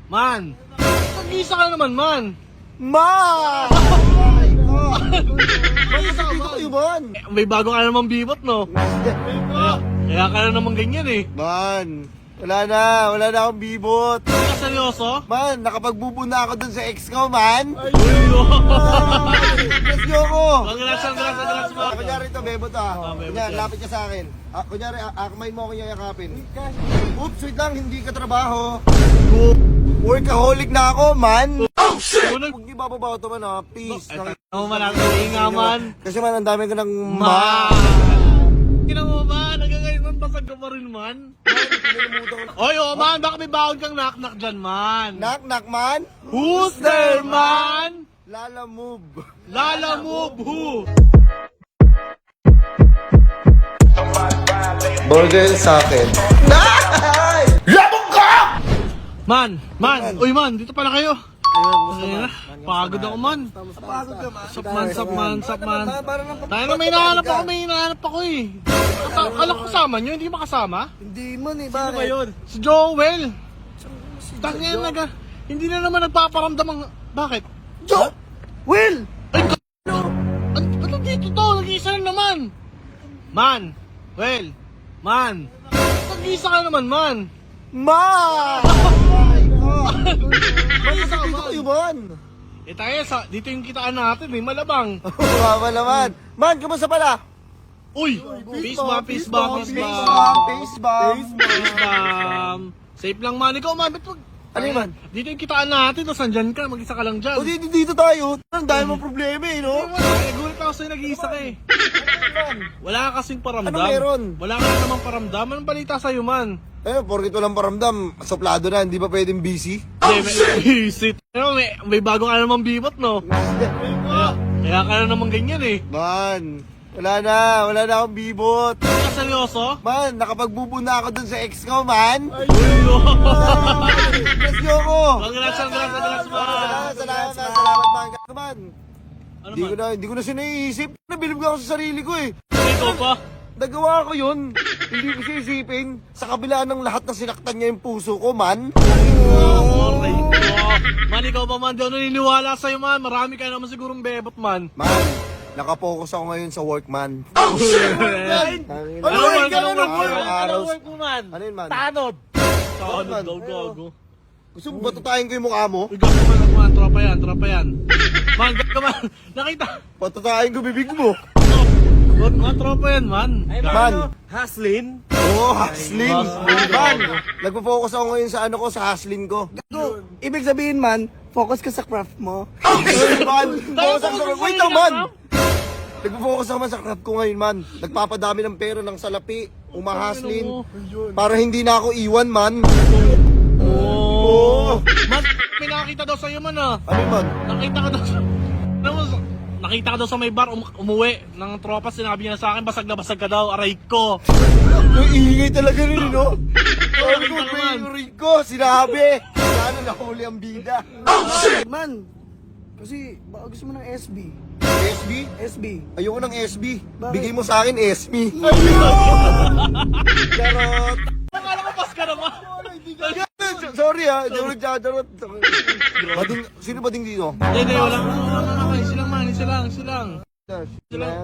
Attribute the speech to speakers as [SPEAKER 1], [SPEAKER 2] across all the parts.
[SPEAKER 1] Man! Nag-iisa ka naman, man!
[SPEAKER 2] Man!
[SPEAKER 1] Nag-iisa ka,
[SPEAKER 2] Dito
[SPEAKER 1] man!
[SPEAKER 2] kayo, man!
[SPEAKER 1] May bago ka namang bibot, no? Kaya ka na naman ganyan, eh.
[SPEAKER 2] Man, wala na akong bibot.
[SPEAKER 1] Hindi ka seryoso?
[SPEAKER 2] Man, nakapagbubo na ako dun sa ex ko, man.
[SPEAKER 1] Uy, no!
[SPEAKER 2] Let's go ko.
[SPEAKER 1] Congrats, man!
[SPEAKER 2] Kunyari ito, bebot
[SPEAKER 1] bebot
[SPEAKER 2] Kunyari,
[SPEAKER 1] yan.
[SPEAKER 2] lapit ka sa akin. Kunyari, akmain mo ako yayakapin. Oops, wait lang, hindi ka trabaho. Workaholic na ako, man.
[SPEAKER 1] Unang...
[SPEAKER 2] Huwag niyo bababaw ito, man, ha. Please.
[SPEAKER 1] Ano man, ang nga, man!
[SPEAKER 2] Kasi man, ang dami ko ng
[SPEAKER 1] Man! Kinang mo, man! Nagagayos ng basag ka pa rin, man! Oy, oh, man! Baka may baon kang knock-knock dyan, man!
[SPEAKER 2] Knock, man.
[SPEAKER 1] Who's there, man?
[SPEAKER 2] Lala move.
[SPEAKER 1] Lala move, who?
[SPEAKER 2] Burger sa akin. Labog ka!
[SPEAKER 1] Man! Uy, man! Dito pala kayo! Ayun na, pagod ako, man!
[SPEAKER 2] Pagod ka, man.
[SPEAKER 1] Sap, man! Tayo na, may hinahanap ako, eh! Kala ko kasama nyo, hindi makasama?
[SPEAKER 2] Hindi man eh,
[SPEAKER 1] Ano ba yun? Si Joel! Tangin na hindi na naman nagpaparamdam ang... Bakit?
[SPEAKER 2] Will!
[SPEAKER 1] Ay, ano dito to? Nag-iisa na naman! Man! Well! Man! Nag-iisa ka naman, man!
[SPEAKER 2] Man!
[SPEAKER 1] Nag-iisa ka,
[SPEAKER 2] Dito
[SPEAKER 1] man!
[SPEAKER 2] kayo, man.
[SPEAKER 1] Eh tayo, dito yung kitaan natin, eh, malabang!
[SPEAKER 2] Mama naman. Man, kamusta pala?
[SPEAKER 1] Uy! Peace bomb!
[SPEAKER 2] Face bomb.
[SPEAKER 1] Safe lang, man. Ikaw, man, ba't
[SPEAKER 2] Ano yun, man?
[SPEAKER 1] dito yung kitaan natin, tapos andyan ka, mag-isa ka lang dyan.
[SPEAKER 2] O dito tayo. Ang dami mong problema eh, no?
[SPEAKER 1] Gulit ako sa'yo, nag-iisa ka, eh. Wala ka kasing paramdam.
[SPEAKER 2] Ano meron?
[SPEAKER 1] Wala ka namang paramdam. Anong balita sa'yo, man?
[SPEAKER 2] Porkit walang paramdam, suplado na, hindi ba pwedeng busy?
[SPEAKER 1] Hindi, may visit. Pero may bago ka namang bibot, no? Kaya ka na naman ganyan, eh.
[SPEAKER 2] Man, wala na akong bibot.
[SPEAKER 1] Hindi ka seryoso?
[SPEAKER 2] Man, nakapagbubo na ako dun sa ex ko, man.
[SPEAKER 1] Uy, no!
[SPEAKER 2] Let's go ko.
[SPEAKER 1] Congrats, man!
[SPEAKER 2] Salamat, man.
[SPEAKER 1] Ano,
[SPEAKER 2] Hindi ko na siya naiisip. Nabilib ko ako sa sarili ko eh.
[SPEAKER 1] Ikaw pa?
[SPEAKER 2] Nagawa ko yun. Hindi ko siya isipin. Sa kabila ng lahat na sinaktan niya yung puso ko, man.
[SPEAKER 1] Aray ko. Man, ikaw pa, man. Di ako naniniwala sa'yo, man. Marami ka naman sigurong bebot, man.
[SPEAKER 2] Man, nakapokus ako ngayon sa work, man.
[SPEAKER 1] Ano, man?
[SPEAKER 2] Araw-araw.
[SPEAKER 1] Ano work mo, man?
[SPEAKER 2] Ano yun, man?
[SPEAKER 1] Tanod. Tanod
[SPEAKER 2] man?
[SPEAKER 1] daw, gago.
[SPEAKER 2] Gusto mo batutayin ko yung mukha mo?
[SPEAKER 1] Uy, gago, man. Tropa yan. Man, gago, man. Nakita.
[SPEAKER 2] Patutayin ko bibig mo.
[SPEAKER 1] Mga tropa yan, man.
[SPEAKER 2] Man.
[SPEAKER 1] Haslin?
[SPEAKER 2] Oo, haslin. Man, nagpo-focus ako ngayon sa ano ko, sa haslin ko.
[SPEAKER 3] Ibig sabihin man, focus ka sa craft mo.
[SPEAKER 2] Man, focus ako sa... Wait lang, man! Nagpo-focus ako man sa craft ko ngayon, man. Nagpapadami ng pera ng salapi, umahaslin. Para hindi na ako iwan, man.
[SPEAKER 1] Oo. Man, may nakakita daw sa'yo, man, ah.
[SPEAKER 2] Ano yun, man?
[SPEAKER 1] Nakita ka daw nakita ka daw sa may bar, umuwi ng tropa, sinabi niya sa akin, basag na basag ka daw, aray ko.
[SPEAKER 2] Yung iingay talaga rin, no? Sabi ko,
[SPEAKER 1] Ikaw naman.
[SPEAKER 2] favorite ko, sinabi. Sana nahuli ang bida.
[SPEAKER 3] Man, kasi baka gusto mo ng SB.
[SPEAKER 2] SB?
[SPEAKER 3] SB.
[SPEAKER 2] Ayoko ng SB.
[SPEAKER 3] Bakit?
[SPEAKER 2] Bigay mo sa akin, SB. Charot.
[SPEAKER 1] Akala ko pas ka naman.
[SPEAKER 2] Sorry ha, hindi ako nagjajarot. Sino ba ding dito?
[SPEAKER 1] Hindi, wala. Isa lang.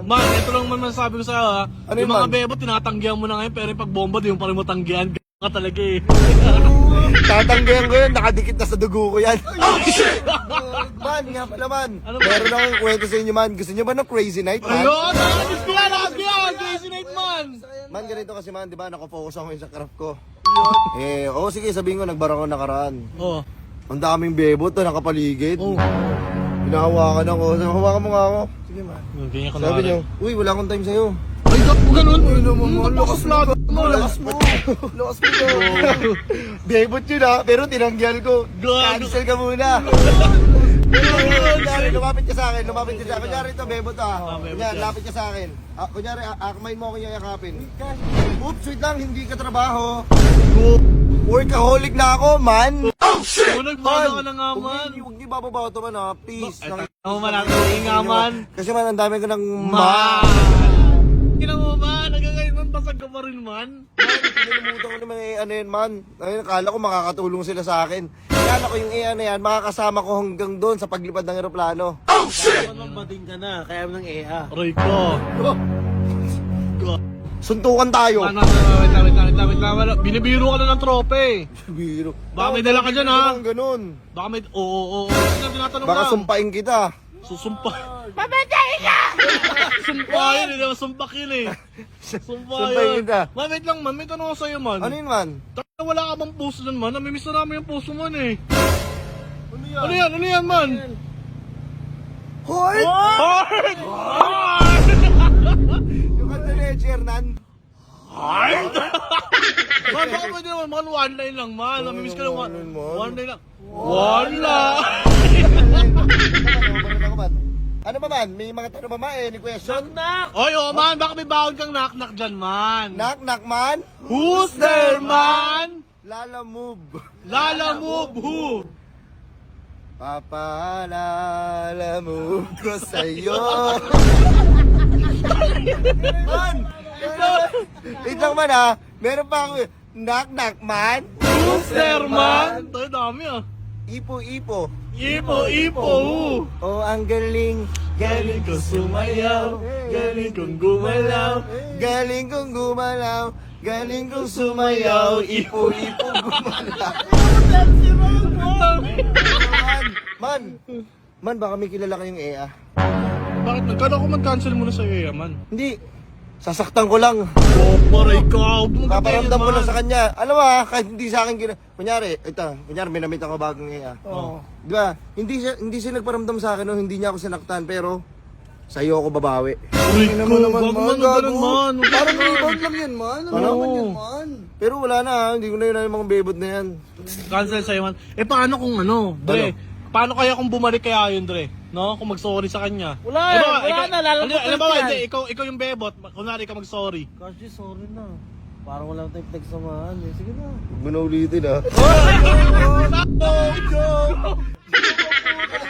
[SPEAKER 1] Man, ito lang man masasabi ko sa'yo, ha.
[SPEAKER 2] Ano
[SPEAKER 1] Yung
[SPEAKER 2] yun,
[SPEAKER 1] mga
[SPEAKER 2] man?
[SPEAKER 1] bebo, tinatanggihan mo na ngayon, pero yung pagbomba, di mo pa rin mo tanggihan. Ka talaga, eh.
[SPEAKER 2] Tatanggayan ko yan, nakadikit na sa dugo ko yan. Man, nga pala man.
[SPEAKER 1] Ano ba?
[SPEAKER 2] Meron akong kwento sa inyo man. Gusto nyo ba ng crazy night man?
[SPEAKER 1] Ayun! Nakakis ko yan! Crazy night, man!
[SPEAKER 2] Man, ganito kasi man, di ba, nakafocus ako ngayon sa craft ko. Sige, sabihin ko, nagbara ko nakaraan.
[SPEAKER 1] Oh.
[SPEAKER 2] Ang daming bebo to, nakapaligid.
[SPEAKER 1] Oh.
[SPEAKER 2] Hinahawakan ako. Hawakan mo nga ako.
[SPEAKER 3] Sige man.
[SPEAKER 1] Ganyan ka
[SPEAKER 2] Sabi niyo, uy, wala akong time sa'yo.
[SPEAKER 1] Ay, ganun!
[SPEAKER 2] Lakas mo. Lakas mo. Lakas mo. Bebot yun ha, pero tinanggal ko.
[SPEAKER 1] Gago.
[SPEAKER 2] Cancel ka muna. Kunyari, lumapit ka sa akin. Kunyari ito, bebot ha.
[SPEAKER 1] bebot
[SPEAKER 2] Kunyari,
[SPEAKER 1] yan.
[SPEAKER 2] lapit ka sa akin. Kunyari, akmain mo ako yayakapin. Oops, wait lang, hindi ka trabaho. Workaholic na ako, man.
[SPEAKER 1] Nagmana ka na nga, man.
[SPEAKER 2] Huwag niyo bababaw ito man ha, please.
[SPEAKER 1] Ano man natin, nga, man.
[SPEAKER 2] Kasi man, ang dami ko ng
[SPEAKER 1] Man! Kinang mo, man. Nagagayos ng basag ka pa rin man.
[SPEAKER 2] Pinalimutan ko naman ano yun, man. Ayun, akala ko makakatulong sila sa akin. Akala ko yung EA na yan, makakasama ko hanggang doon sa paglipad ng eroplano.
[SPEAKER 3] Naman bading ka na, kaya mo ng EA.
[SPEAKER 1] Aray ko.
[SPEAKER 2] Suntukan tayo.
[SPEAKER 1] Wait lang. Binibiro ka na ng trope.
[SPEAKER 2] Biro.
[SPEAKER 1] Baka may dala ka dyan, ha?
[SPEAKER 2] Ganun.
[SPEAKER 1] Baka may... Oo. Tinatanong
[SPEAKER 2] Baka
[SPEAKER 1] lang.
[SPEAKER 2] sumpain kita.
[SPEAKER 1] Susumpa. Pamatay ka! Sumpahin, hindi naman sumpakin eh.
[SPEAKER 2] Sumpahin kita.
[SPEAKER 1] Man, wait lang man, may tanong ako sa'yo man.
[SPEAKER 2] Ano yun, man?
[SPEAKER 1] Taka, wala ka bang puso dyan man? Namimiss na namin yung puso man eh. Ano yan man?
[SPEAKER 2] Hoy!
[SPEAKER 1] Heart!
[SPEAKER 2] Yung kanta ni Ed Sheeran.
[SPEAKER 1] Heart! Man, baka pwede naman, man, one line lang man. Namimiss ka lang man.
[SPEAKER 2] One line, man.
[SPEAKER 1] One line lang. Wala!
[SPEAKER 2] Ano ba man? May mga tanong ba man? Any question?
[SPEAKER 1] Oy, man, baka may baon kang knock-knock dyan man.
[SPEAKER 2] Knock man?
[SPEAKER 1] Who's there man?
[SPEAKER 2] Lala move.
[SPEAKER 1] Lala move who?
[SPEAKER 2] Papalala move ko sa'yo. Man! Wait lang man ha. Meron pa ako. Knock man?
[SPEAKER 1] Who's there man? Tayo dami ah.
[SPEAKER 2] Ipo.
[SPEAKER 1] Ipo who?
[SPEAKER 2] Oh, ang galing.
[SPEAKER 1] Galing kong sumayaw, galing kong gumalaw.
[SPEAKER 2] Galing kong gumalaw. Galing kong sumayaw. Ipo gumalaw. Man, baka may kilala kayong EA.
[SPEAKER 1] Bakit nagkala ko mag-cancel muna sa iyo, man?
[SPEAKER 2] Hindi. Sasaktan ko lang.
[SPEAKER 1] Oh, paray ka.
[SPEAKER 2] Paparamdam ko lang sa kanya. Alam mo ha, kahit hindi sa akin kunyari may namit ako bagong EA.
[SPEAKER 1] Oo.
[SPEAKER 2] Di ba? Hindi siya nagparamdam sa akin, no? Hindi niya ako sinaktan, pero sa'yo ako babawi.
[SPEAKER 1] Uy, naman, ganun, man.
[SPEAKER 3] Parang rebound lang yan, man. Ano
[SPEAKER 1] Ano?
[SPEAKER 3] naman yan, man?
[SPEAKER 2] Pero wala na ha, hindi ko na yun yung mga bebot na yan.
[SPEAKER 1] Cancel sa'yo, man. Eh, paano kung ano, Dre? Paano kaya kung bumalik kaya yun, Dre? No? Kung mag-sorry sa kanya.
[SPEAKER 3] Wala na, lalabot
[SPEAKER 1] Alam ba,
[SPEAKER 3] yan.
[SPEAKER 1] hindi, ikaw yung bebot. Kunwari ka mag-sorry.
[SPEAKER 3] Kasi sorry na. Parang wala tayong pinagsamahan eh. Sige na.
[SPEAKER 2] Huwag mo na ulitin ha.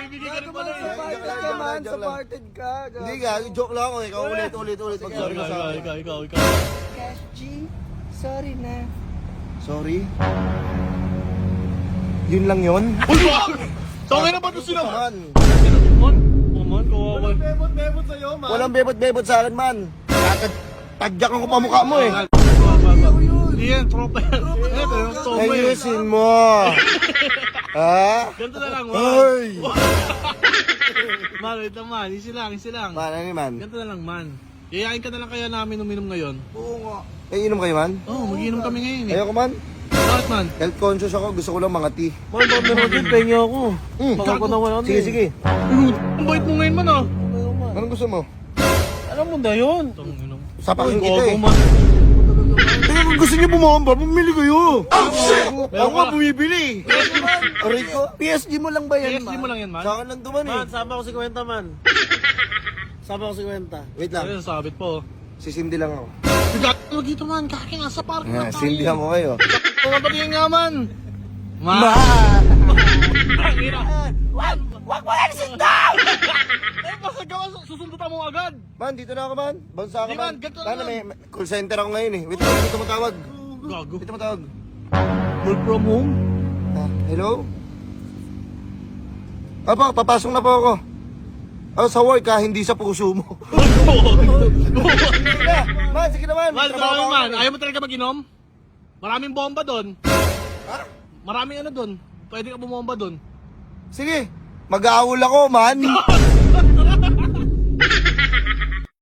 [SPEAKER 1] Ibigay ka rin pala eh.
[SPEAKER 3] Supported ka, man. Supported ka.
[SPEAKER 2] Hindi ka, joke lang ako. Ikaw ulit mag-sorry ka sa akin.
[SPEAKER 1] Ikaw.
[SPEAKER 3] Cash G, sorry na.
[SPEAKER 2] Sorry? Yun lang yun?
[SPEAKER 1] Uy, wag! Tangin na ba ito sila?
[SPEAKER 2] Man,
[SPEAKER 1] Man, kawawa.
[SPEAKER 3] Bebot sa'yo, man.
[SPEAKER 2] walang bebot sa akin man. Tadyakan ko pa mukha mo eh.
[SPEAKER 1] Hindi yan, tropa yan. Ito, yung tropa yan.
[SPEAKER 2] Ayusin mo. Ha?
[SPEAKER 1] Ganito na lang, man.
[SPEAKER 2] Hoy!
[SPEAKER 1] Man, wait lang, man. Easy lang.
[SPEAKER 2] Ano ni man?
[SPEAKER 1] Ganito na lang, man. Iyayain ka na lang kaya namin uminom ngayon.
[SPEAKER 3] Oo nga.
[SPEAKER 2] Eh, inom kayo man?
[SPEAKER 1] Oo, magiinom kami ngayon eh.
[SPEAKER 2] Ayoko man.
[SPEAKER 1] Bakit, man?
[SPEAKER 2] Health conscious ako. Gusto ko lang mga tea.
[SPEAKER 3] Man, baka meron din, pengi ako. Baka ko naman ako.
[SPEAKER 2] Sige.
[SPEAKER 1] Ang bait mo ngayon, man, ah.
[SPEAKER 2] Anong gusto mo?
[SPEAKER 3] Alam mo na yun.
[SPEAKER 1] Tanginom.
[SPEAKER 2] Sapakin kita eh.
[SPEAKER 1] man.
[SPEAKER 2] Eh, kung gusto niyo bumamba, bumili kayo. Ako nga
[SPEAKER 1] pala.
[SPEAKER 2] bumibili. Aray ko.
[SPEAKER 3] PSG mo lang ba yan,
[SPEAKER 1] PSG mo lang yan, man.
[SPEAKER 2] Sa akin lang duman eh.
[SPEAKER 3] Man, sama ko si Kwenta, man. Sama ko si Kwenta.
[SPEAKER 2] Wait lang.
[SPEAKER 1] Ayun, sabit po.
[SPEAKER 2] Sisindi lang ako.
[SPEAKER 1] Huwag dito, man. Kaki nga sa park na tayo.
[SPEAKER 2] Sindihan ko kayo.
[SPEAKER 1] Pumapatingin nga, man. Man. Tangina. Wag mo lang sit down! Eh, basta ka, susundutan mo agad.
[SPEAKER 2] Man, dito na ako man. Bansa ako
[SPEAKER 1] Di,
[SPEAKER 2] man.
[SPEAKER 1] man, ganito na
[SPEAKER 2] Sana
[SPEAKER 1] lang.
[SPEAKER 2] may call center ako ngayon eh. Wait lang, dito mo tawag.
[SPEAKER 1] Gago.
[SPEAKER 2] Dito mo tawag.
[SPEAKER 1] Work from home?
[SPEAKER 2] Hello? Apo, papasok na po ako. Oh, sa work ha, hindi sa puso mo. Sige na, man, sige naman.
[SPEAKER 1] Man,
[SPEAKER 2] Trabaho
[SPEAKER 1] trabaho
[SPEAKER 2] ako
[SPEAKER 1] man.
[SPEAKER 2] eh.
[SPEAKER 1] Ayaw mo talaga mag-inom? Maraming bomba doon. Maraming ano doon. Pwede ka bumomba doon.
[SPEAKER 2] Sige, mag-aawol ako man.